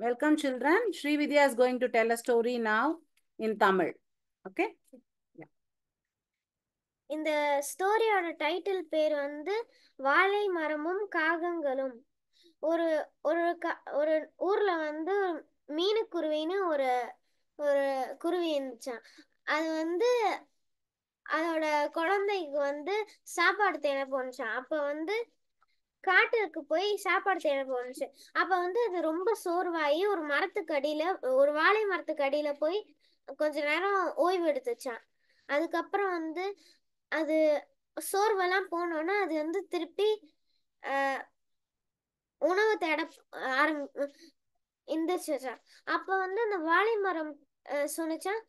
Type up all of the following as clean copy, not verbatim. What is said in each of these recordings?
Welcome, children. Sri Vidya is going to tell a story now in Tamil. Okay? Yeah. இந்த ஸ்டோரியோட title பேர் வந்து வாழை மரமும் காகங்களும். ஒரு ஒரு ஒரு ஊர்ல வந்து மீனுக்குருவின்னு ஒரு ஒரு குருவி இருந்துச்சான். அது வந்து அதோட குழந்தைக்கு வந்து சாப்பாடு தேட போனுச்சான். அப்ப வந்து காட்டுக்கு போய் சாப்பாடு தேட போனுச்சு. அப்ப வந்து அது ரொம்ப சோர்வாயி ஒரு மரத்துக்கு அடியில, ஒரு வாழை மரத்துக்கு அடியில போய் கொஞ்ச நேரம் ஓய்வு எடுத்துச்சான். அதுக்கப்புறம் வந்து அது சோர்வெல்லாம் போனோன்னா அது வந்து திருப்பி உணவு தேட எந்திரிச்சிச்சான். அப்ப வந்து அந்த வாழை மரம் சொன்னிச்சான்,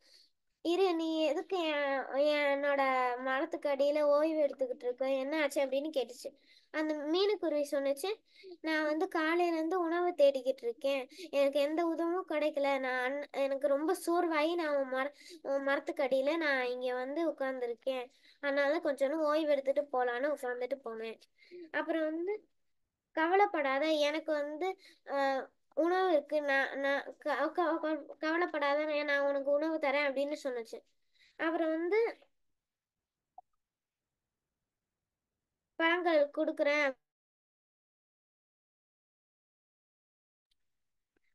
இரு, நீ எதுக்கு என்னோட மரத்துக்கு அடியில ஓய்வு எடுத்துக்கிட்டு இருக்க, என்ன ஆச்சு அப்படின்னு கேட்டுச்சு. அந்த மீனுக்குருவி சொன்னிச்சு, நான் வந்து காலையில இருந்து உணவு தேடிக்கிட்டு இருக்கேன், எனக்கு எந்த உதவும் கிடைக்கல, எனக்கு ரொம்ப சோர்வாகி நான் உன் மரத்துக்கு அடியில நான் இங்க வந்து உட்கார்ந்துருக்கேன், அதனால கொஞ்சம் ஓய்வு எடுத்துட்டு போலான்னு உட்கார்ந்துட்டு போனேன். அப்புறம் வந்து கவலைப்படாத, எனக்கு வந்து உணவு இருக்கு, நான் நான் கவலைப்படாத, நான் உனக்கு உணவு தரேன் அப்படின்னு சொன்னுச்சு. அப்புறம் வந்து பழங்கள் கொடுக்குறேன்,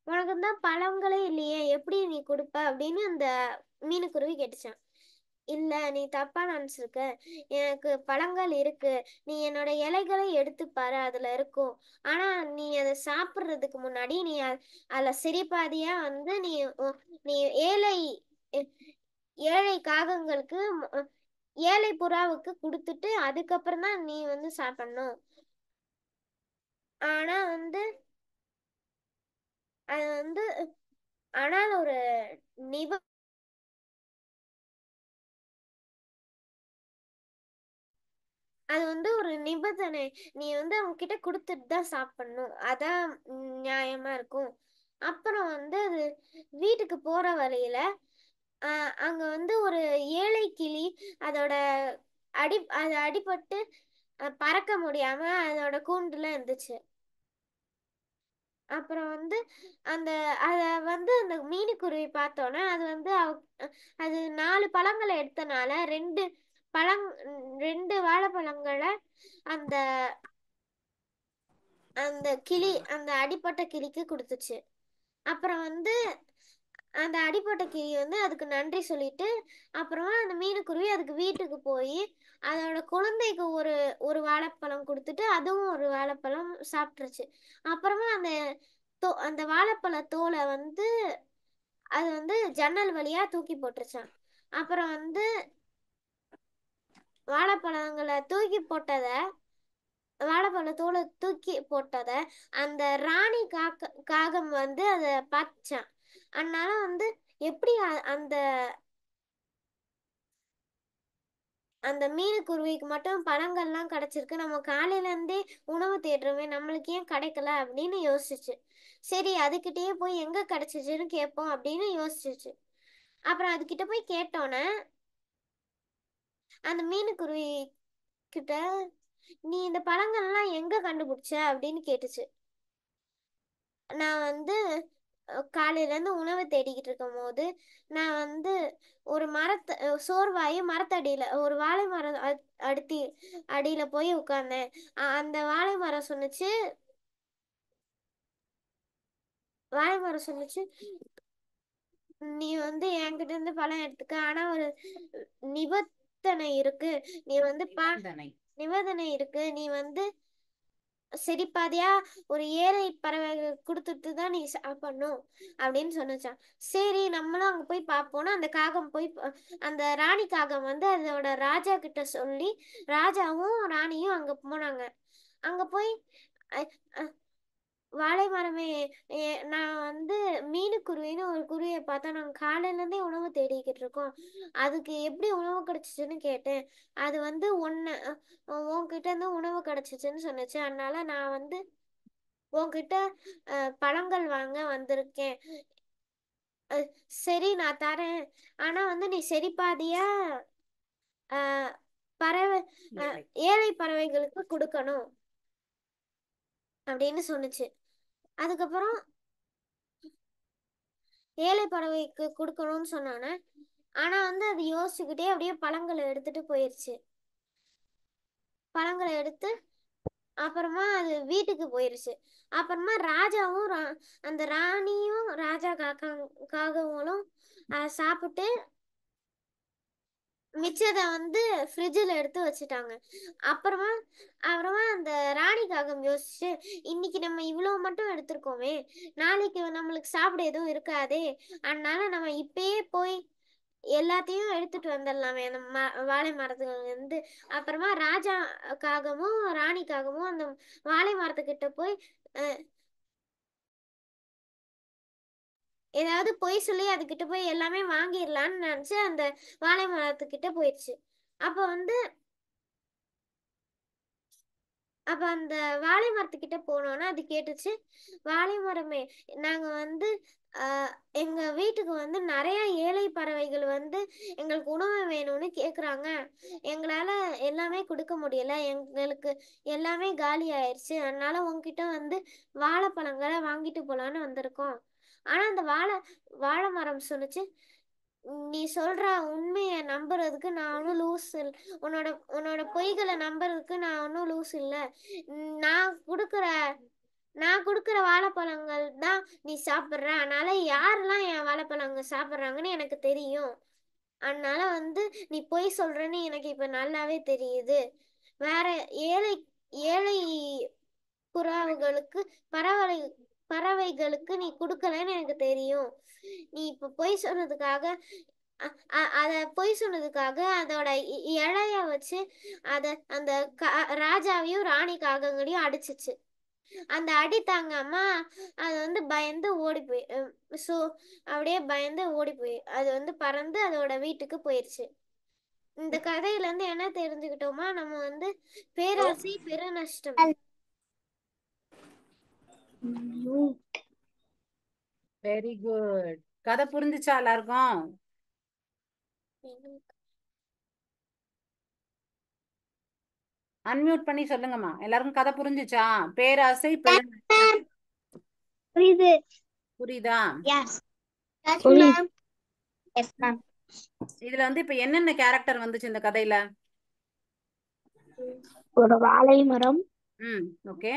உனக்கு தான் பழங்களே இல்லையே, எப்படி நீ கொடுப்ப அப்படின்னு அந்த மீனுக்குருவி கேட்டுச்சான். இல்ல, நீ தப்பா நினைச்சிருக்க, எனக்கு பழங்கள் இருக்கு, நீ என்னோட இலைகளை எடுத்து பாரு, அதுல இருக்கும். ஆனா நீ அதை சாப்பிடுறதுக்கு முன்னாடி நீ அதுல சிரிப்பாதியா வந்து நீ ஏழை ஏழை காகங்களுக்கு, ஏழை புறாவுக்கு கொடுத்துட்டு அதுக்கப்புறம் தான் நீ வந்து சாப்பிடணும். ஆனா வந்து அது வந்து ஆனால் ஒரு நிப அது வந்து ஒரு நிபந்தனை, நீ வந்து அவங்க கிட்ட கொடுத்துட்டு தான் சாப்பிடணும், அதான் நியாயமா இருக்கும். அப்புறம் வந்து அது வீட்டுக்கு போற வழியில அங்க வந்து ஒரு ஏழை கிளி அதோட அது அடிபட்டு பறக்க முடியாம அதோட கூண்டுல இருந்துச்சு. அப்புறம் வந்து அந்த அத வந்து அந்த மீனுக்குருவி பார்த்தோன்னே அது வந்து அது 4 பழங்களை எடுத்தனால 2 வாழைப்பழங்களை அந்த அந்த கிளி, அந்த அடிப்பட்ட கிளிக்கு கொடுத்துச்சு. அப்புறம் வந்து அந்த அடிப்பட்ட கிளி வந்து அதுக்கு நன்றி சொல்லிட்டு அப்புறமா அந்த மீனுக்குருவி அதுக்கு வீட்டுக்கு போய் அதோட குழந்தைக்கு ஒரு வாழைப்பழம் கொடுத்துட்டு அதுவும் ஒரு வாழைப்பழம் சாப்பிட்டுருச்சு. அப்புறமா அந்த வாழைப்பழ தோலை வந்து அது வந்து ஜன்னல் வழியா தூக்கி போட்டுருச்சான். அப்புறம் வந்து வாழைப்பழ தோலை தூக்கி போட்டத அந்த ராணி காகம் வந்து அதை பார்த்துச்சான். அதனால வந்து எப்படி அந்த அந்த மீனுக்குருவிக்கு மட்டும் பழங்கள்லாம் கிடைச்சிருக்கு, நம்ம காலையில இருந்தே உணவு தேடுறோமே, நம்மளுக்கு ஏன் கிடைக்கல அப்படின்னு யோசிச்சு, சரி அதுகிட்டயே போய் எங்க கிடைச்சிச்சுன்னு கேட்போம் அப்படின்னு யோசிச்சுச்சு. அப்புறம் அதுகிட்ட போய் கேட்டோன்னே அந்த மீனுக்குருவி கிட்ட, நீ இந்த பழங்கள்லாம் எங்க கண்டுபிடிச்ச அப்படின்னு கேட்டுச்சு. நான் வந்து காலையில இருந்து உணவு தேடிக்கிட்டு இருக்கும் போது நான் வந்து ஒரு சோர்வாயி மரத்தடியில ஒரு வாழை மரம் அடியில போய் உட்கார்ந்தேன். அந்த வாழை மரம் சொன்னுச்சு, நீ வந்து என்கிட்ட இருந்து பழம் எடுத்துக்க, ஆனா ஒரு நிபந்தனை இருக்கு, நீ வந்து நிபந்தனை இருக்கு, நீ வந்து சரிப்பாதியா ஒரு ஏழை பறவை கொடுத்துட்டு தான் நீ சாப்பிடணும் அப்படின்னு சொன்னுச்சான். சரி, நம்மளும் அங்க போய் பார்ப்போம்னா அந்த காகம் போய் அந்த ராணி காகம் வந்து அதோட ராஜா கிட்ட சொல்லி ராஜாவும் ராணியும் அங்க போனாங்க. அங்க போய் வாழை மரமே, நான் வந்து மீனுக்குருவின்னு ஒரு குருவியை பார்த்தா, நாங்கள் காலையில இருந்தே உணவு தேடிக்கிட்டு இருக்கோம், அதுக்கு எப்படி உணவு கிடைச்சிச்சுன்னு கேட்டேன். அது வந்து உன்கிட்ட இருந்து உணவு கிடைச்சிச்சுன்னு சொன்னுச்சு. அதனால நான் வந்து உன்கிட்ட பழங்கள் வாங்க வந்திருக்கேன். சரி, நான் தரேன், ஆனா வந்து நீ சரி பாதியா பறவை ஏழை பறவைகளுக்கு கொடுக்கணும் அப்படின்னு சொன்னுச்சு. அதுக்கப்புறம் ஏழை பறவைக்கு கொடுக்கணும்னு சொன்னானே. ஆனா வந்து அது யோசிச்சுக்கிட்டே அப்படியே பழங்களை எடுத்துட்டு போயிருச்சு. பழங்களை எடுத்து அப்புறமா அது வீட்டுக்கு போயிருச்சு. அப்புறமா ராஜாவும் அந்த ராணியும் ராஜா காகங்களும் சாப்பிட்டு மிச்சத்தை வந்து ஃப்ரிட்ஜில் எடுத்து வச்சுட்டாங்க. அப்புறமா அப்புறமா அந்த ராணி காகம் யோசிச்சு, இன்னைக்கு நம்ம இவ்வளோ மட்டும் எடுத்திருக்கோமே, நாளைக்கு நம்மளுக்கு சாப்பிட எதுவும் இருக்காதே, அதனால நம்ம இப்பயே போய் எல்லாத்தையும் எடுத்துட்டு வந்துடலாமே அந்த வாழை மரத்துல இருந்து. அப்புறமா ராஜா காகமும் ராணி காகமும் அந்த வாழை மரத்துக்கிட்ட போய் ஏதாவது பொய் சொல்லி அதுக்கிட்ட போய் எல்லாமே வாங்கிடலான்னு நினச்சி அந்த வாழை மரத்துக்கிட்ட போயிடுச்சு. அப்போ அந்த வாழை மரத்துக்கிட்ட போனோன்னா அது கேட்டுச்சு, வாழை மரமே, நாங்கள் வந்து எங்கள் வீட்டுக்கு வந்து நிறையா ஏழை பறவைகள் வந்து எங்களுக்கு உணவு வேணும்னு கேட்குறாங்க. எங்களால் எல்லாமே கொடுக்க முடியல, எங்களுக்கு எல்லாமே காலி ஆயிடுச்சு. அதனால உங்ககிட்ட வந்து வாழைப்பழங்களை வாங்கிட்டு போகலான்னு வந்திருக்கோம். ஆனால் அந்த வாழை மரம் சொன்னுச்சு, நீ சொல்ற உண்மையை நம்புறதுக்கு நான் ஒன்றும் லூஸ் இல்லை, உன்னோட பொய்களை நம்புறதுக்கு நான் ஒன்றும் லூஸ் இல்லை. நான் கொடுக்குற வாழைப்பழங்கள் தான் நீ சாப்பிட்ற, அதனால யாரெல்லாம் என் வாழைப்பழங்கள் சாப்பிட்றாங்கன்னு எனக்கு தெரியும். அதனால வந்து நீ பொய் சொல்றன்னு எனக்கு இப்போ நல்லாவே தெரியுது. வேற ஏழை ஏழை புறாவுகளுக்கு பறவைகளுக்கு நீ கொடுக்கலன்னு எனக்கு தெரியும். நீ இப்போ பொய் சொன்னதுக்காக அதோட இழைய வச்சு அந்த ராஜாவையும் ராணி காகங்களையும் அடிச்சிச்சு. அந்த அடி தாங்காம அது வந்து பயந்து ஓடி போய் அப்படியே பயந்து ஓடி போய் அது வந்து பறந்து அதோட வீட்டுக்கு போயிடுச்சு. இந்த கதையில இருந்து என்ன தெரிஞ்சுக்கிட்டோமா, நம்ம வந்து பேராசை பெருநஷ்டம். Very good. கதை புரிஞ்சுச்சா எல்லாருக்கும்? அன்மியூட் பண்ணி சொல்லுங்கம்மா. எல்லாருக்கும் கதை புரிஞ்சுச்சா? பேராசை பெருநஷ்டம். புரியுது. புரியுதா? இதுல வந்து இப்ப என்னென்ன கேரக்டர் வந்துச்சு இந்த கதையில? ஒரு வாழை மரம், ஓகே.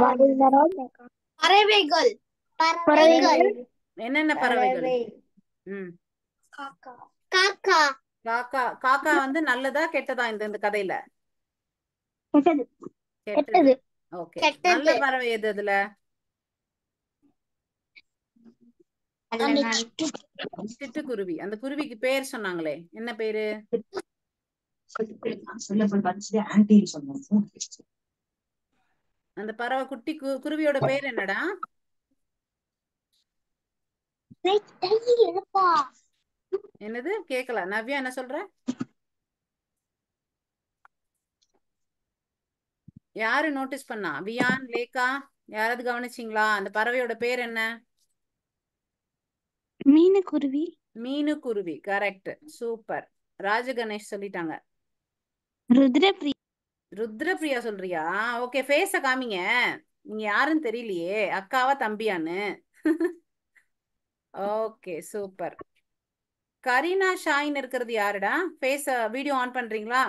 வாழை மரம், பறவைகள். என்னென்ன பறவைகள்? காக்கா. காக்கா. காக்கா வந்து நல்லதா கெட்டதா இந்த கதையில? கெட்டது. ஓகே. நல்ல பறவை எது அதுல? சிட்டுக்குருவி. அந்த குருவிக்கு பேர் சொன்னாங்களே, என்ன பேரு? அந்த பறவை குட்டி குருவியோட பேர் என்னடா? என்னது கேக்கல? நவ்யா என்ன சொல்ற? யாரு நோட்டீஸ் பண்ணா? வியான், லேக்கா, யாராவது கவனிச்சிங்களா? அந்த பறவையோட பேர் என்ன? மீனுக்குருவி. மீனுக்குருவி. கரெக்ட். சூப்பர். ராஜகணேஷ் சொல்லிட்டாங்க. ருத்ரபிரியா சொல்றியா? ஓகே. ஃபேஸ காமிங்க. நீங்க யாருன்னு தெரியலையே, அக்காவா தம்பியான்னு. Okay super. கரீனா ஷாயின் இருக்கிறது யாருடா? ஃபேஸ வீடியோ ஆன் பண்றீங்களா?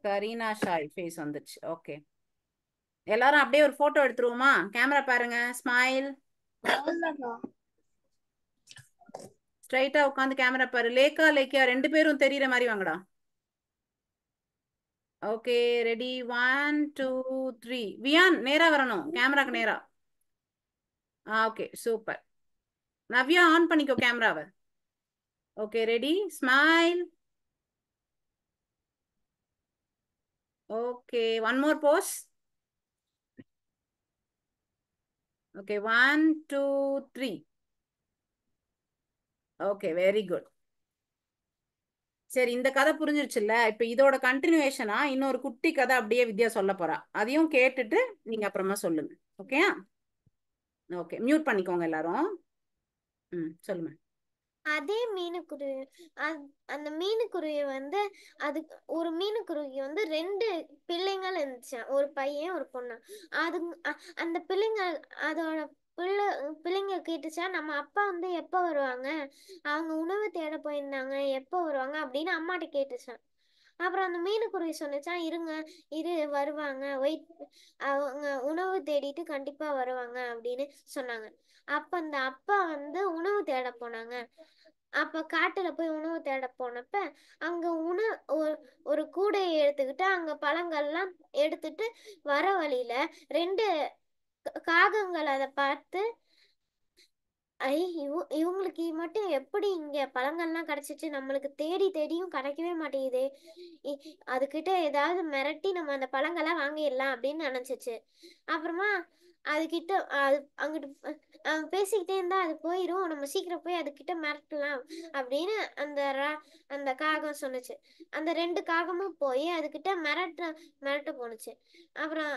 கரீனா ஷாய் ஃபேஸ் வந்துச்சு. ஓகே. எல்லாரும் அப்படியே ஒரு போட்டோ எடுத்துருவோமா? கேமரா பாருங்க. ஸ்மைல். ஸ்ட்ரைட்டா உட்காந்து கேமரா பாரு. லேக்கா லேக்கியா ரெண்டு பேரும் தெரியற மாதிரி வாங்கடா. Okay ready? 1 2 3. வியான் நேரா வரணும், கேமராக்கு நேரா. Okay super. நவ்யா ஆன் பண்ணிக்கோ கேமராவை. Okay ready? Smile. Okay one more pose. Okay 1 2 3. Okay very good. சரி, இந்த கதை புரிஞ்சிருச்சுல்ல? இப்ப இதோட கண்டினியூவேஷனா இன்னொரு குட்டி கதை அப்படியே வித்யா சொல்ல போறா. அதையும் கேட்டுட்டு நீங்க அப்புறமா சொல்லுங்க. Okay okay. மியூட் பண்ணிக்கோங்க எல்லாரும். சொல்லுங்க. அதே மீனுக்குருவி அந்த மீனுக்குருவி வந்து அது ஒரு மீனுக்குருவிக்கு வந்து 2 பிள்ளைங்கள் இருந்துச்சாம், ஒரு பையன் ஒரு பொண்ணு. அது அந்த பிள்ளைங்க அதோட பிள்ளை பிள்ளைங்க கேட்டுச்சா, நம்ம அப்பா வந்து எப்போ வருவாங்க, அவங்க உணவு தேட போயிருந்தாங்க, எப்போ வருவாங்க அப்படின்னு அம்மாட்ட கேட்டுச்சான். அப்புறம் அந்த மீனுக்குருவி சொன்னுச்சான், இரு வருவாங்க, வெயிட், அவங்க உணவு தேடிட்டு கண்டிப்பா வருவாங்க அப்படின்னு சொன்னாங்க. அப்ப அந்த அப்பா வந்து உணவு தேட போனாங்க. அப்ப காட்டுல போய் உணவு தேட போனப்ப அங்க ஒரு கூடையை எடுத்துக்கிட்டு அங்க பழங்கள்லாம் எடுத்துட்டு வர வழியில 2 காகங்கள் அதை பார்த்து, ஐ இவங்களுக்கு மட்டும் எப்படி இங்க பழங்கள்லாம் கிடைச்சிச்சு, நம்மளுக்கு தேடி தேடியும் கிடைக்கவே மாட்டேங்குதே, அதுகிட்ட ஏதாவது மிரட்டி நம்ம அந்த பழங்கள்லாம் வாங்கிடலாம் அப்படின்னு நினைச்சிச்சு. அப்புறமா அதுகிட்ட அது அங்கிட்டு பேசிக்கிட்டே இருந்தா அது போயிடும், நம்ம சீக்கிரம் போய் அதுகிட்ட மிரட்டலாம் அப்படின்னு அந்த காகம் சொன்னுச்சு. அந்த 2 காகமும் போய் அதுகிட்ட மிரட்ட போனுச்சு. அப்புறம்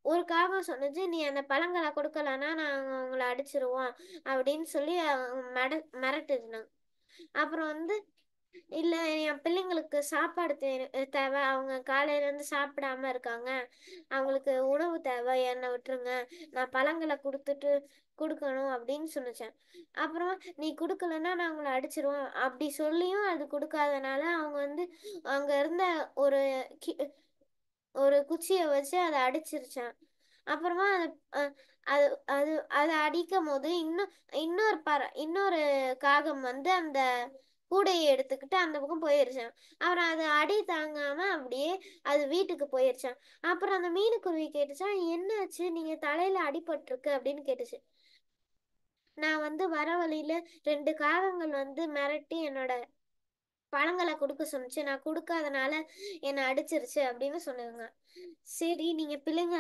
ஒரு காகம் சொன்னுச்சு, நீ அந்த பழங்களை கொடுக்கலன்னா நாங்க உங்களை அடிச்சிருவோம் அப்படின்னு சொல்லி மிரட்டுனாங்க. அப்புறம் வந்து, இல்ல என் பிள்ளைங்களுக்கு சாப்பாடு தேவை, அவங்க காலையில இருந்து சாப்பிடாம இருக்காங்க, அவங்களுக்கு உணவு தேவை, என்னை விட்டுருங்க, நான் பழங்களை கொடுக்கணும் அப்படின்னு சொன்னிச்சேன். அப்புறம் நீ கொடுக்கலன்னா நான் உங்களை அடிச்சிருவோம் அப்படி சொல்லியும் அது கொடுக்காதனால அவங்க வந்து அங்க இருந்த ஒரு ஒரு குச்சியை வச்சு அதை அடிச்சிருச்சான். அப்புறமா அது அது அதை அடிக்கும் போது இன்னொரு காகம் வந்து அந்த கூடையை எடுத்துக்கிட்டு அந்த பக்கம் போயிருச்சான். அப்புறம் அது அடி தாங்காம அப்படியே அது வீட்டுக்கு போயிருச்சான். அப்புறம் அந்த மீனுக்குருவி கேட்டுச்சான், என்னாச்சு, நீங்க தலையில அடிபட்டிருக்கு அப்படின்னு கேட்டுச்சு. நான் வந்து வர வழியில 2 காகங்கள் வந்து மிரட்டி என்னோட பழங்களை கொடுக்க சொன்னிச்சு, நான் கொடுக்காதனால என்னை அடிச்சிருச்சு அப்படின்னு சொன்னாங்க. சரி, நீங்க பிள்ளைங்க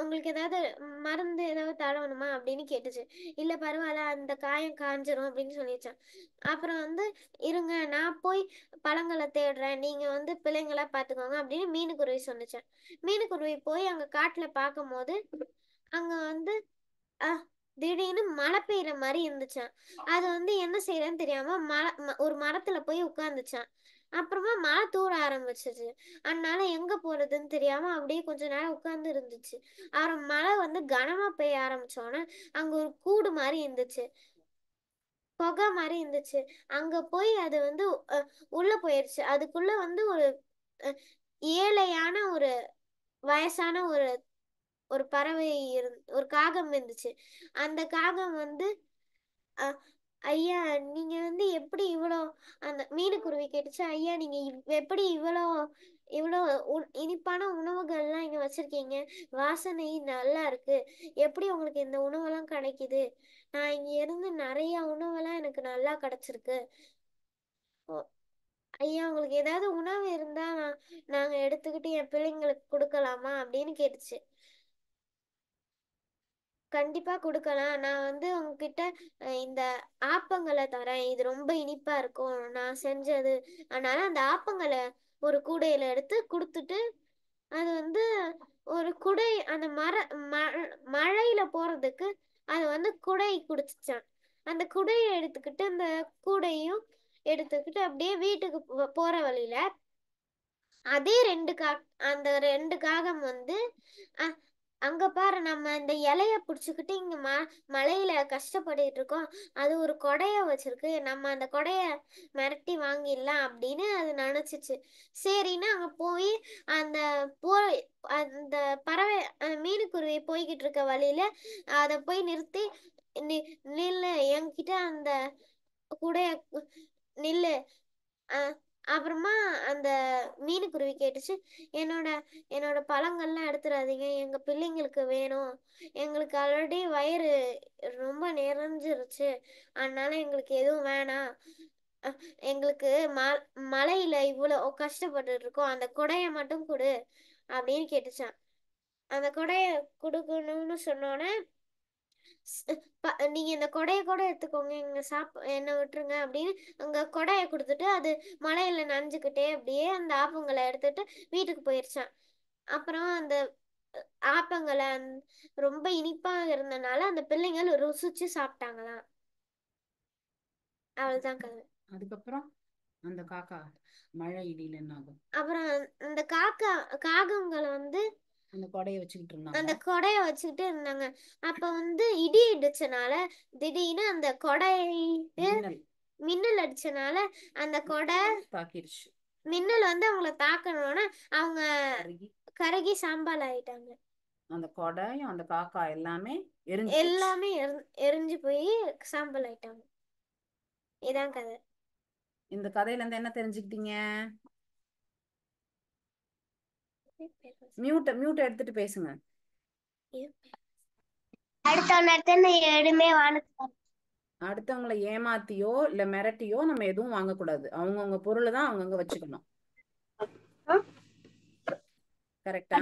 உங்களுக்கு ஏதாவது மருந்து ஏதாவது தடவணுமா அப்படின்னு கேட்டுச்சு. இல்ல பரவாயில்ல, அந்த காயம் காஞ்சிரும் அப்படின்னு சொல்லிச்சான். அப்புறம் வந்து, இருங்க நான் போய் பழங்களை தேடுறேன், நீங்க வந்து பிள்ளைங்களா பாத்துக்கோங்க அப்படின்னு மீனுக்குருவி சொன்னிச்சேன். மீனுக்குருவி போய் அங்க காட்டுல பார்க்கும் போது அங்க வந்து திடீர்னு மழை பெய்யுற மாதிரி இருந்துச்சான். அது வந்து என்ன செய்யறதுன்னு தெரியாம ஒரு மரத்துல போய் உட்கார்ந்துச்சான். அப்புறமா மழை தூர ஆரம்பிச்சிச்சு. அதனால எங்க போறதுன்னு தெரியாம அப்படியே கொஞ்ச நேரம் உட்கார்ந்து இருந்துச்சு. அப்புறம் மழை வந்து கனமா பெய்ய ஆரம்பிச்சோன்னே அங்க ஒரு கூடு மாதிரி இருந்துச்சு, புகை மாதிரி இருந்துச்சு. அங்க போய் அது வந்து உள்ள போயிருச்சு. அதுக்குள்ள வந்து ஒரு ஏழையான ஒரு வயசான ஒரு பறவை ஒரு காகம் இருந்துச்சு. அந்த காகம் வந்து, ஐயா நீங்க வந்து எப்படி இவ்வளோ, அந்த மீனுக்குருவி கேட்டுச்சு, ஐயா நீங்க எப்படி இவ்வளோ இவ்வளோ இனிப்பான உணவுகள்லாம் இங்க வச்சிருக்கீங்க, வாசனை நல்லா இருக்கு, எப்படி உங்களுக்கு இந்த உணவெல்லாம் கிடைக்குது, நான் இங்க இருந்து நிறைய உணவெல்லாம் எனக்கு நல்லா கிடைச்சிருக்கு, ஐயா உங்களுக்கு ஏதாவது உணவு இருந்தா நாங்க எடுத்துக்கிட்டு என் பிள்ளைங்களுக்கு கொடுக்கலாமா அப்படின்னு கேட்டுச்சு. கண்டிப்பா கொடுக்கலாம், நான் வந்து உங்ககிட்ட இந்த ஆப்பங்களை தரேன், இது ரொம்ப இனிப்பா இருக்கும் நான் செஞ்சது, அதனால அந்த ஆப்பங்களை ஒரு கூடையில எடுத்து கொடுத்துட்டு அது வந்து ஒரு குடை அந்த மழையில போறதுக்கு அது வந்து குடை குடிச்சிச்சான். அந்த குடையை எடுத்துக்கிட்டு அந்த கூடையும் எடுத்துக்கிட்டு அப்படியே வீட்டுக்கு போற வழியில அதே அந்த 2 காகம் வந்து அங்க பாரு, நம்ம இந்த இலைய புடிச்சுக்கிட்டு இங்க மழையில கஷ்டப்பட்டுட்டு இருக்கோம், அது ஒரு கொடைய வச்சிருக்கு, நம்ம அந்த கொடைய மிரட்டி வாங்கிடலாம் அப்படின்னு அது நினைச்சிச்சு. சரின்னு அங்க போய் அந்த அந்த பறவை அந்த மீனுக்குருவி போய்கிட்டு இருக்க வழியில அதை போய் நிறுத்தி, நில்லு என்கிட்ட அந்த கூடைய நில்லு. அப்புறமா அந்த மீனுக்குருவி கேட்டுச்சு, என்னோட என்னோட பழங்கள்லாம் எடுத்துடாதீங்க, எங்க பிள்ளைங்களுக்கு வேணும், எங்களுக்கு ஆல்ரெடி வயிறு ரொம்ப நிறைஞ்சிருச்சு, அதனால எங்களுக்கு எதுவும் வேணாம், எங்களுக்கு மழையில இவ்வளோ கஷ்டப்பட்டு இருக்கோம், அந்த கொடைய மட்டும் கொடு அப்படின்னு கேட்டுச்சான். அந்த கொடைய கொடுக்கணும்னு சொன்னோன்னே, நீங்க இந்த கொடைய கூட எடுத்துக்கோங்க, எங்க என்னை விட்டுருங்க அப்படின்னு அங்க கொடைய கொடுத்துட்டு அது மலையில நனைஞ்சுக்கிட்டே அப்படியே அந்த ஆப்பங்களை எடுத்துட்டு வீட்டுக்கு போயிருச்சான். அப்புறம் அந்த ஆப்பங்களை ரொம்ப இனிப்பா இருந்தனால அந்த பிள்ளைங்கள் ருசிச்சு சாப்பிட்டாங்களாம். அவ்வளவுதான் கதை. அதுக்கப்புறம் அந்த காக்கா மழை இடியில என்ன ஆகும்? அப்புறம் அந்த காகங்களை வந்து அந்த கொடையை வச்சுக்கிட்டு அந்த இருந்தாங்க. கொடையை வச்சுக்கிட்டு இருந்தாங்க. அப்ப வந்து இடி இடிச்சனால திடீர்னு அந்த கொடை மின்னல் மின்னல் அடிச்சனால அந்த கொடை தாக்கிருச்சு. மின்னல் வந்து அவங்கள தாக்கணும்னா அவங்க கருகி கருகி சாம்பல் ஆயிட்டாங்க. அந்த கொடையும் அந்த காக்கா எல்லாமே எரிஞ்சு போச்சு. எல்லாமே எரிஞ்சு போய் சாம்பல் ஆயிட்டாங்க. இதான் கதை. இந்த கதையில இருந்து என்ன தெரிஞ்சுக்கிட்டீங்க? மியூட் எடுத்துட்டு பேசுங்க. அடுத்தவங்களை ஏமாத்தியோ இல்ல மிரட்டியோ நம்ம எதுவும் வாங்கக்கூடாது. அவங்கவுங்க பொருளை தான் அவங்கவுங்க வச்சுக்கணும். கரெக்டா?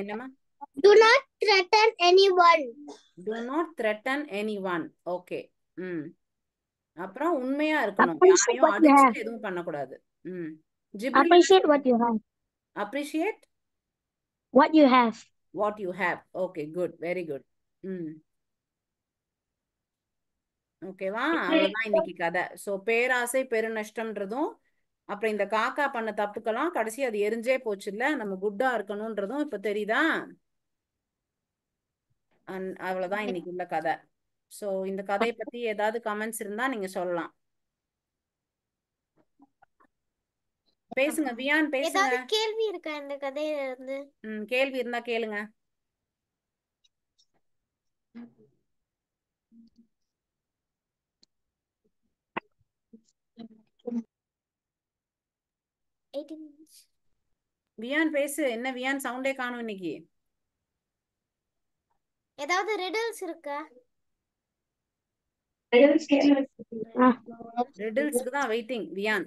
என்னம்மா? Do not threaten anyone. Do not threaten anyone. Okay. அப்புறம் உண்மையா இருக்கணும். Appreciate யாரையும் what you have. அடிச்சுட்டு எதுவும் பண்ணக்கூடாது. ஜிப்ரி Appreciate what you have. appreciate What you have. what you have. Okay, good, very good. ஓகேவா? அவ்வளவுதான் இன்னைக்கு கதை. சோ பேராசை பெருநஷ்டம்ன்றதும் அப்புறம் இந்த காக்கா பண்ண தப்புக்கெல்லாம் கடைசி அது எரிஞ்சே போச்சு இல்ல, நம்ம குட்டா இருக்கணும்ன்றதும் இப்ப தெரியுதா? அவ்வளவுதான் இன்னைக்கு உள்ள கதை. சோ இந்த கதையை பத்தி ஏதாவது கமெண்ட்ஸ் இருந்தா நீங்க சொல்லலாம். பேசுங்க வியான், பேசுங்க. ஏதாவது கேள்வி இருக்கா இந்த கதையில இருந்து? கேள்வி இருந்தா கேளுங்க. வியான் பேசு. என்ன வியான் சவுண்டே காணும் இன்னைக்கு? ஏதாவது ரிடல்ஸ் இருக்கா? ரிடில்ஸ்க்கு தான் வெயிட்டிங் வியான்.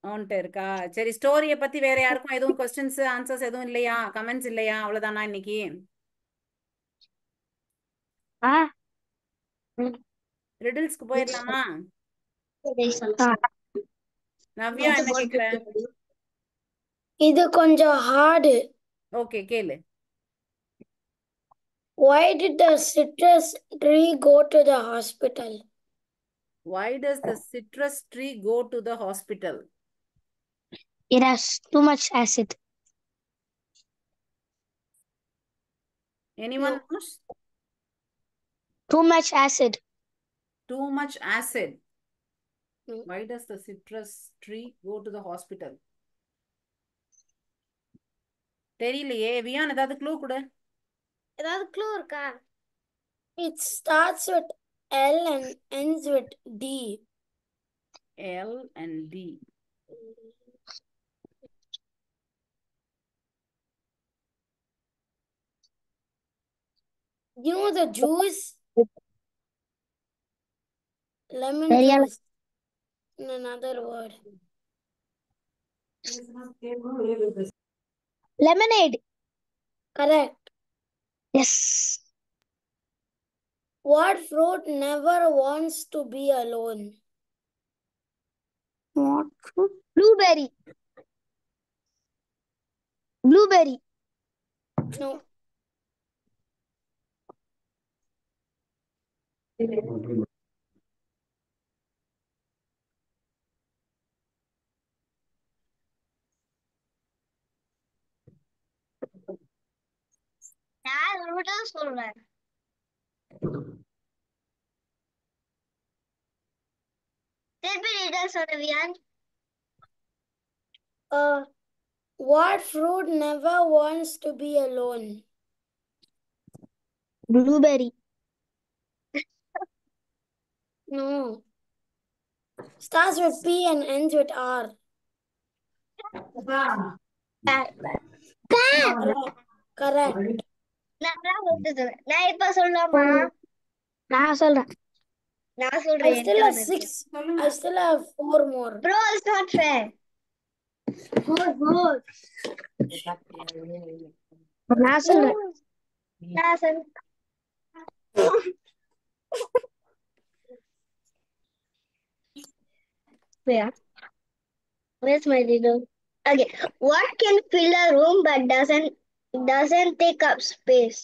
உன்கிட்ட இருக்கா? சரி, ஸ்டோரிய பத்தி வேற யாருக்கும் எதுவும் கொஸ்டின்ஸ் ஆன்சர்ஸ் எதுவும் இல்லையா? கமெண்ட்ஸ் இல்லையா? அவ்வளவுதானா இன்னைக்கு? ரிடில்ஸ்க்கு போயிடலாமா? நவ்யா என்ன கேக்குற? இது கொஞ்சம் ஹார்டு. ஓகே, கேளு. Why did the citrus tree go to the hospital? Why does the citrus tree go to the hospital? It has too much acid. Anyone knows? Too much acid. Too much acid. Why does the citrus tree go to the hospital? தெரியலையே. வியான் ஏதாவது clue கொடு. ஏதாவது clue இருக்கா? It starts with L and ends with D. L and D. You know the juice? Lemon Very juice. In another word. Lemonade. Correct. Yes. What fruit never wants to be alone? What fruit? Blueberry. Blueberry. No. நான் ஒரு தான் சொல்றேன். திருப்பி நீதான் சொல்லுவியான். What fruit never wants to be alone? Blueberry. No. Starts with P and ends with R. Correct. நான் இப்ப சொல்லலாமா? நான் சொல்றேன். நான் சொல்றேன். I still have 6. I still have 4 more. Bro, it's not fair. நான் சொல்றேன். நான் சொல்றேன். Where's my riddle? Okay. What can fill a room but doesn't take up space?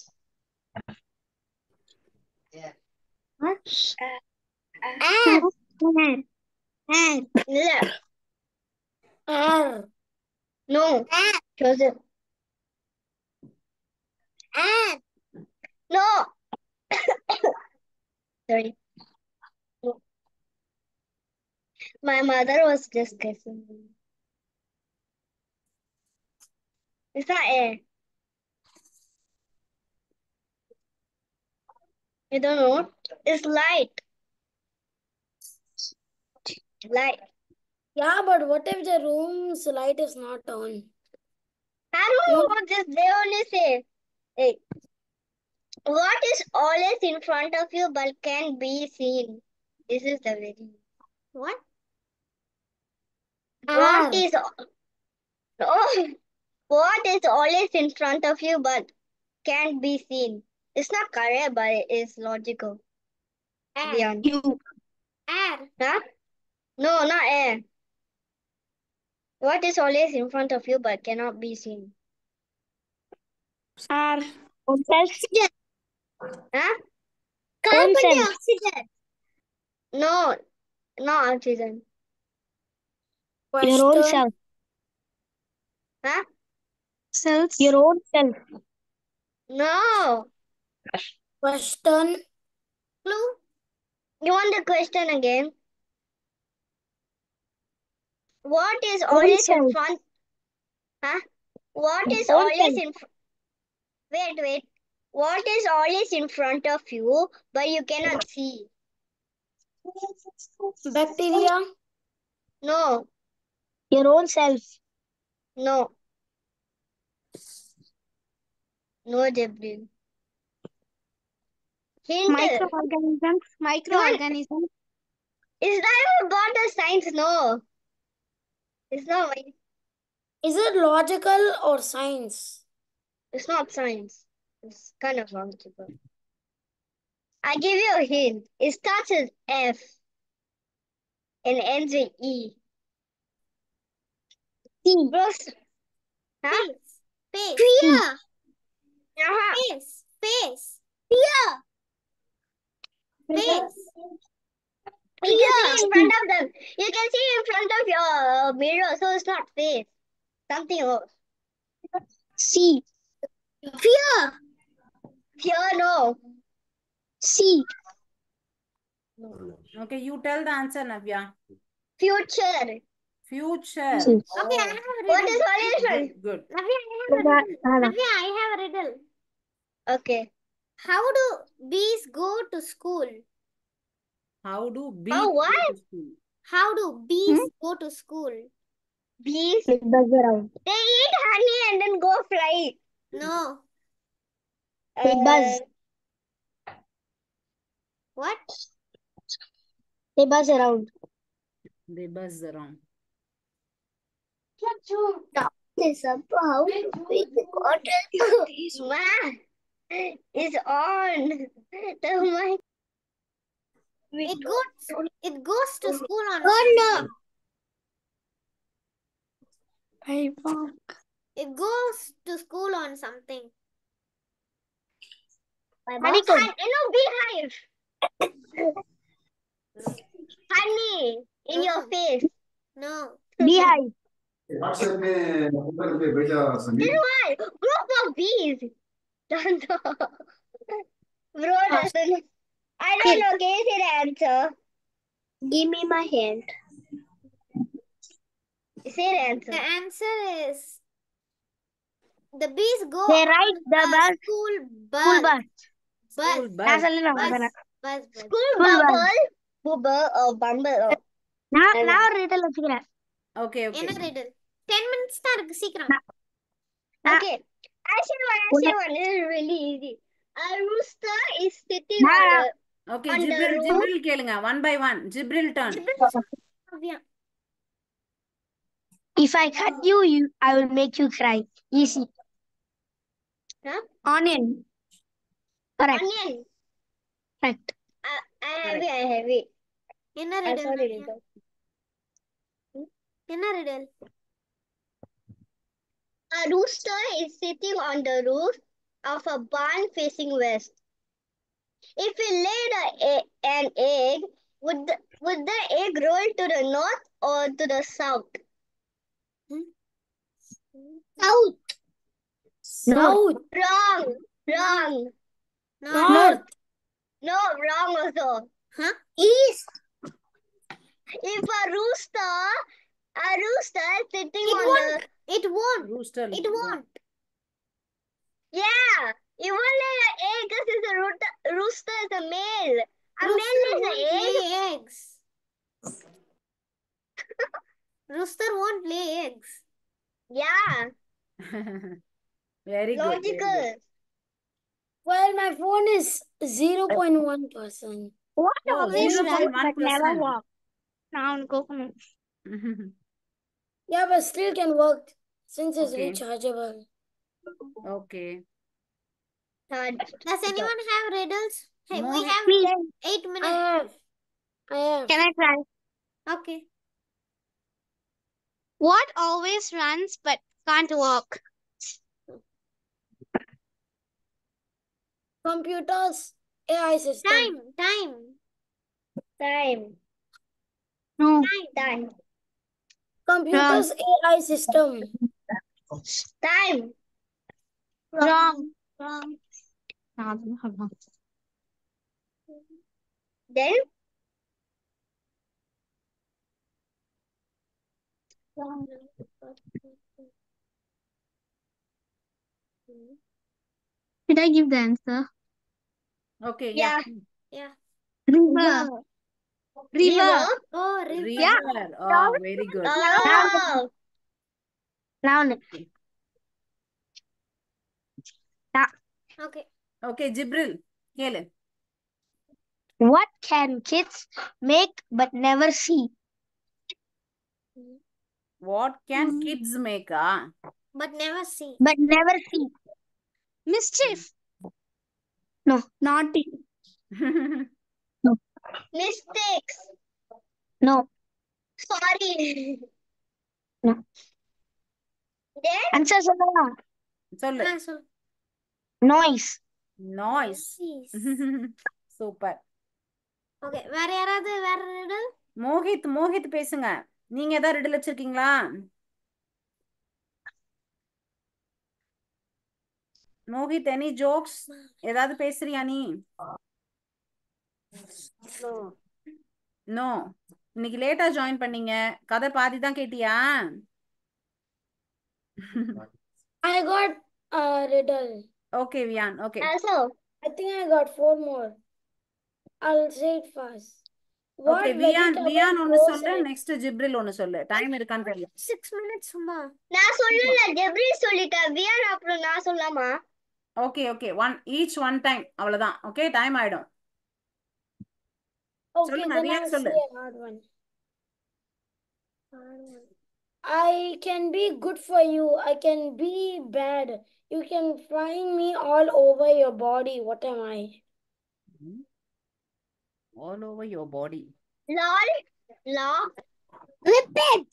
Air. Yeah. Air. No. Joseph. No. Sorry. No. My mother was just guessing. It's not air. You don't know? It's light. Light. Yeah, but what if the room's light is not on? I don't know what this. They only say, hey, what is always in front of you but can be seen? This is the very. What? What Air. is oh, what is always in front of you but can't be seen? It's not correct, but it is logical. Air. You. Air. Huh? No, not air. What is always in front of you but cannot be seen? Air. Oxygen. Huh? Own self. Oxygen. No, not oxygen. Your own Question. self. Huh? Self. Your own self. No. Question. Clue? You want the question again? What is always in self. front? Huh? What is Own always self. in Wait. What is always in front of you but you cannot see? Bacteria. No. Your own self. No. No, Jibril. Hint. Microorganisms. Microorganisms. Is that about the science? No. It's not. Is it logical or science? It's not science. It's kind of logical. I give you a hint. It starts with F and ends with E. C. Bros. Huh? Space. Fear. Space. Space. Space. You can see in front of them. You can see in front of your mirror, so it's not face. Something else. C. Fear. Fear, no. C. Okay, you tell the answer, Navya. Future. Future. C. Navya, I have a What riddle. is solution? Good. Navya, I have a riddle. Okay. How do bees go to school? How do bees Oh, what? go to school? How do bees go to school? Bees. It buzz around. They eat honey and then go fly. No. They buzz. What? They buzz around. They buzz around. This up. How to bees got Man, it's on. The mic. It goes to school on Oh It goes to school on something. Honeycomb. Beehive. Honey in your face. No. Beehive. Then why? Group of bees. Don't know. Bro doesn't know. I don't know. Can you say the answer? Give me my hand. Say the answer. The answer is the bees go They on ride the a bus. school bus. School bus. School bus. That's a little Bus. School bus. bubble or bumble. Now riddle வச்சுக்கிறேன். Okay, okay. என்ன riddle? 10 minutes தான் இருக்கு சீக்கிரம். Okay. I say one. This is really easy. A rooster is sitting on the. Okay, On the Jibril கேளுங்க. One by one. Jibril turn. Navya. If I cut you, I will make you cry. Easy. Huh? Onion. Correct. Onion. Correct. I have it. என்ன I riddle? saw the Navya? riddle. என்ன riddle? A rooster is sitting on the roof of a barn facing west. If we laid an egg, would the egg roll to the north or to the south? South. South. Wrong. Wrong. North. No, wrong also. Huh? East. If a rooster sitting It on won't. It won't. Rooster. It won't. yeah, you won't lay an egg because a rooster is a male. A Rooster male lays won't an egg. lay eggs. Rooster won't lay eggs. Yeah, Very good. Very logical. good. Well, my phone is 0.1%. What Oh, always runs but never 0.1%. walks? Now coconut. Yeah, but still can work since it's Okay. rechargeable. Okay. Third. Does anyone have riddles? Hey, we Mohit. have Please, 8 I minutes. have. can I try? Okay. What always runs but can't walk? Computers, AI system. Time. No. Time. Computers, AI system. Time. Wrong. Then Should I give the answer? Okay. yeah. Yeah. River. River. Oh, river. River. Oh, very good. Oh. Now, Okay. Okay, Jibril. Helen. what can kids make but never see? What can kids make? But never see. But never see. Mischief. No, naughty. Mistakes. No. Sorry. No. Then Answer சொல்லவா? சொல்லு. So, Noise. Noise. Super. okay. வேற யாராவது வேற riddle? Mohit பேசுங்க. நீங்க ஏதாவது riddle வச்சிருக்கீங்களா? Mohit, any jokes? ஏதாவது பேசுறியா நீ? No. இன்னைக்கு லேட்டா ஜாயின் பண்ணீங்க. கதை பாதி தான் கேட்டியா? I got a riddle. Okay, Vian. Okay. also I think I got 4 more. I'll say it fast. What Okay, Vian vegetable ஒன்னு grows சொல்லு. in Next Jibril ஒன்னு சொல்லு. டைம் இருக்கான்னு தெரியல. 6 minutes சும்மா. நான் சொல்லல ஜெப்ரி சொல்லிட்டேன் வியான் அப்புறம் நான் சொல்லாமா Okay. Each one time. அவ்வளவுதான். Okay, டைம் ஆயிடும். Okay, சொல்லுங்க, then Vian I'll சொல்லு. say a hard one. I can be good for you. I can be bad. You can find me all over your body. What am I? All over your body. lol law Repeat.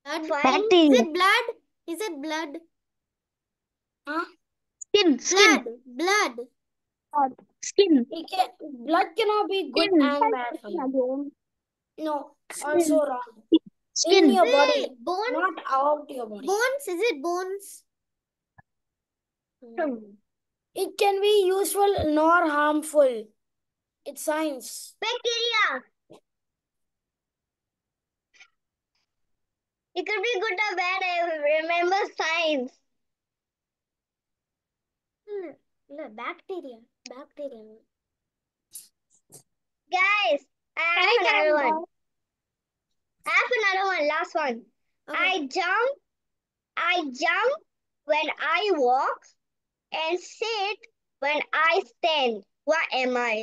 Blood. fine Is it blood? Is it blood? Skin. Blood. Skin. Blood cannot be good Skin. and bad for you. No, also wrong. Skin. In your body, Bones. not out your body. Bones. Is it bones? It can be useful nor harmful. It's science. bacteria it could be good or bad I remember science இல்ல bacteria. guys I have another one last one Okay. I jump when I walk and sit when I stand what am I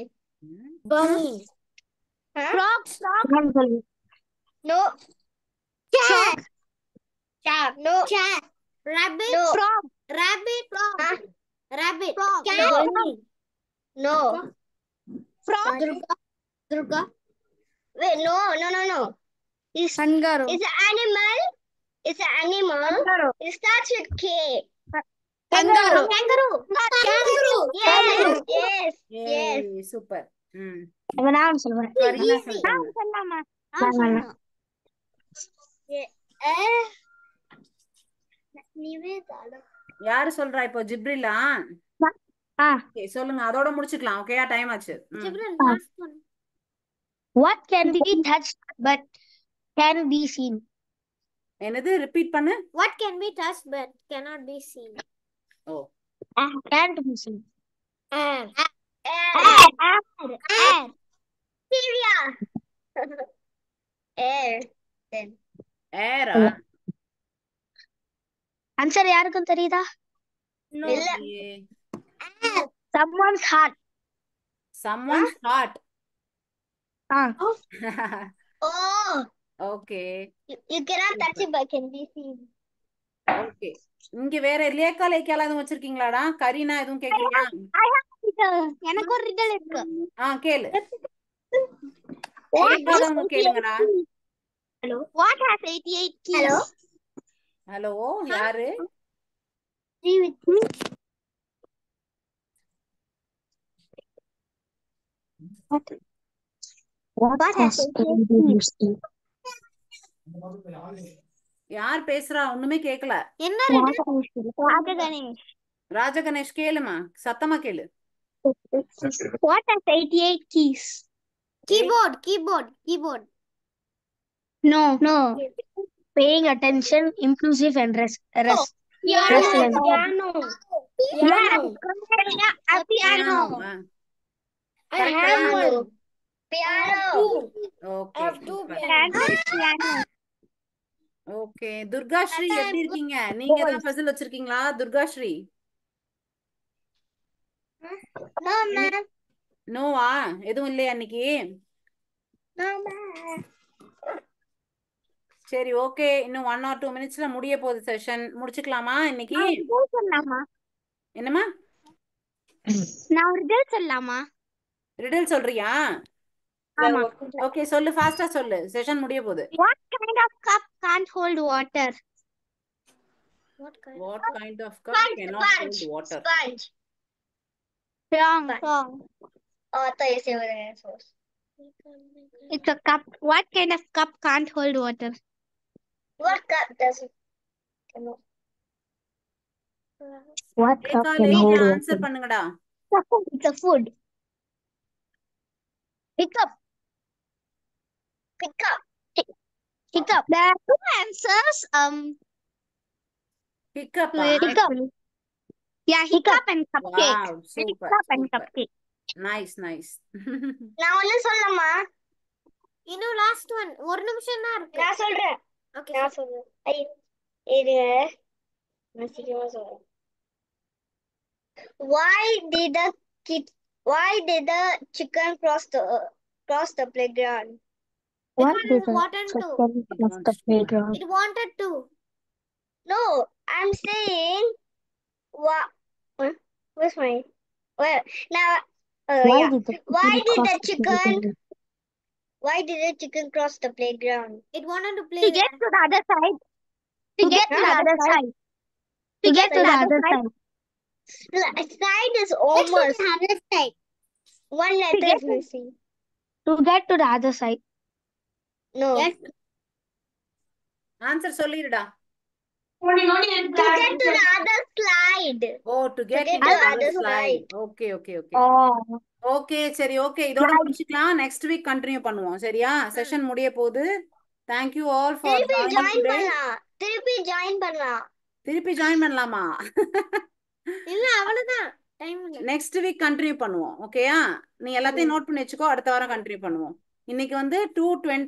Bunny. huh Frog. no Cat. no Cat. Rabbit. no Frog. Rabbit. huh? Rabbit. Frog. Cat. Bunny. no Frog. Durga. wait no it's Kangaroo. it's an animal it starts with K Kangaroo. Kangaroo. Kangaroo. Yes, yes, yes. ஏய் super. ம் நான் சொல்றேன். கரீனா சொல்றாங்க. சொல்லலாமா? வேணாம். யாரு சொல்றா இப்போ? ஜிப்ரிலா? ஆ. ஓகே சொல்லுங்க, அதோட முடிச்சுக்கலாம். ஓகேயா, டைம் ஆச்சு. Jibril, last one. What can be touched but can be seen? என்னது? ரிப்பீட் பண்ணு. What can be touched but cannot be seen? Oh Can't be seen. Air. Air. Syria. Air. Then. ஏரா? Answer யாருக்கும் தெரியுதா? இல்ல. Someone's heart. Someone's heart. Oh, okay you cannot touch it but can be seen. Okay. இங்க வேற லேக்கா லேக்கால எதுவும் வச்சிருக்கீங்களாடா? கரீனா எதுவும் கேக்குறியா? எனக்கு ஒரு ரிடல் இருக்கு. கேளு. கேட்காதவங்க கேளுங்கடா. What has 88 keys? Hello. Hello, யாரு? Three with me. What has 88 keys? யார் பேசுறா? ஒண்ணுமே கேக்கல. என்ன Rajaganesh. ராஜகணேஷ் கேளுமா, சத்தமா கேளு. What has 88 keys? keyboard. No. Paying attention, inclusive and rest. Piano. Piano. I have one. Piano. Okay I have two piano. Okay. Durga Sri எப்படி இருக்கீங்க? நீங்க ஏதாவது பசில் வச்சிருக்கீங்களா துர்கா ஸ்ரீ? No, ma'am. நோவா? எதுவும் இல்லையா இன்னைக்கு? No, ma'am. சரி ஓகே, இன்னும் 1 or 2 minutesல முடிய போகுது செஷன். முடிச்சுக்கலாமா இன்னைக்கு? என்னம்மா? நான் ஒரு ரிடல் சொல்லலாமா? ரிடில் சொல்றியா? ஓகே சொல்லு, ஃபாஸ்டா சொல்லு, செஷன் முடிய போகுது. What kind of cup can't hold water? What kind of cup cannot hold water? Sponge. Wrong. Oh, I thought you said with an sauce. It's a cup. What kind of cup can't hold water? What cup doesn't? Cannot. What லேக்கா லேக்கா answer பண்ணுங்கடா. It's a food. Hiccup. Pick up. Hiccup. There are two answers. Hiccup. Hiccup. Yeah, hiccup and cupcake. Wow, super. Hiccup and cupcake. Nice. நான் ஒண்ணு சொல்லலாமா? இன்னும் last one. ஒரு நிமிஷம் தான் இருக்கு. நான் சொல்றேன். ஓகே நான் சொல்றேன். இது நான் சீக்கிரமா சொல்றேன். Why did the chicken cross the playground? What Because did it the wanted to. chicken cross the playground? It wanted to. No, I'm saying what? Where's my? Well, now. Why Yeah. did the Why did cross the the chicken? playground? Why did the chicken cross the playground? It wanted to play To get to the other side. To get to the other side. To get to the other side. The side is almost. other side. One letter is missing. To get to the other side. No. Yes. Answer சொல்லிடுடா. To get to the other slide. To get to the other slide. Okay. Okay சரி okay, இதோட முடிச்சுக்கலாம். Next week continue பண்ணுவோம். சரியா? Session முடிய போகுது. Thank you all for joining today. திருப்பி join பண்ணலாமா? இல்ல அவ்வளவுதான். டைம் இல்ல. நெக்ஸ்ட் வீக் கண்டினியூ பண்ணுவோம். ஓகேயா? நீ எல்லாத்தையும் நோட் பண்ணி வச்சுக்கோ, அடுத்த வாரம் கண்டினியூ பண்ணுவோம். இன்னைக்கு வந்து 2:20